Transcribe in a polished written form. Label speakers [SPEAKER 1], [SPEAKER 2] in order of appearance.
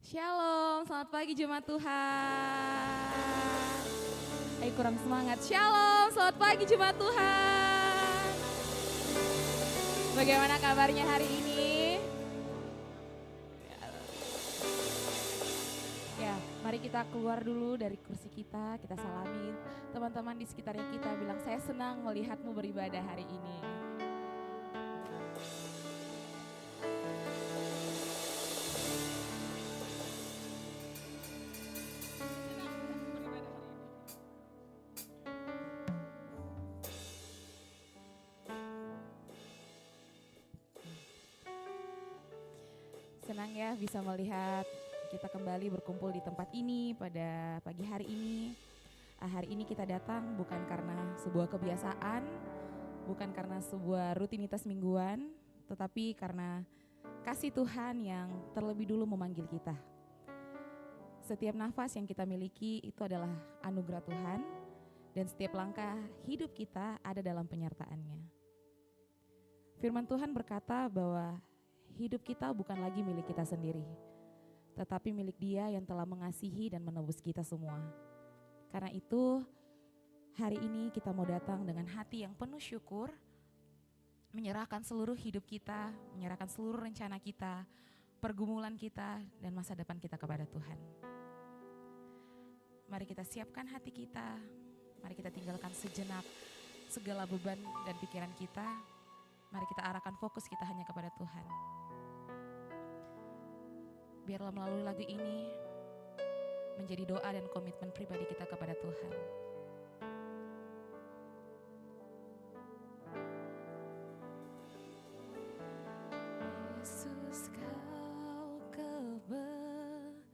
[SPEAKER 1] Shalom, selamat pagi Jemaat Tuhan. Kurang semangat. Shalom, selamat pagi Jemaat Tuhan. Bagaimana kabarnya hari ini? Ya, mari kita keluar dulu dari kursi kita salamin teman-teman di sekitarnya kita, bilang saya senang melihatmu beribadah hari ini. Senang ya bisa melihat kita kembali berkumpul di tempat ini pada pagi hari ini. Hari ini kita datang bukan karena sebuah kebiasaan, bukan karena sebuah rutinitas mingguan, tetapi karena kasih Tuhan yang terlebih dulu memanggil kita. Setiap nafas yang kita miliki itu adalah anugerah Tuhan, dan setiap langkah hidup kita ada dalam penyertaan-Nya. Firman Tuhan berkata bahwa hidup kita bukan lagi milik kita sendiri, tetapi milik Dia yang telah mengasihi dan menebus kita semua. Karena itu, hari ini kita mau datang dengan hati yang penuh syukur, menyerahkan seluruh hidup kita, menyerahkan seluruh rencana kita, pergumulan kita, dan masa depan kita kepada Tuhan. Mari kita siapkan hati kita, mari kita tinggalkan sejenak segala beban dan pikiran kita. Mari kita arahkan fokus kita hanya kepada Tuhan. Biarlah melalui lagu ini menjadi doa dan komitmen pribadi kita kepada Tuhan.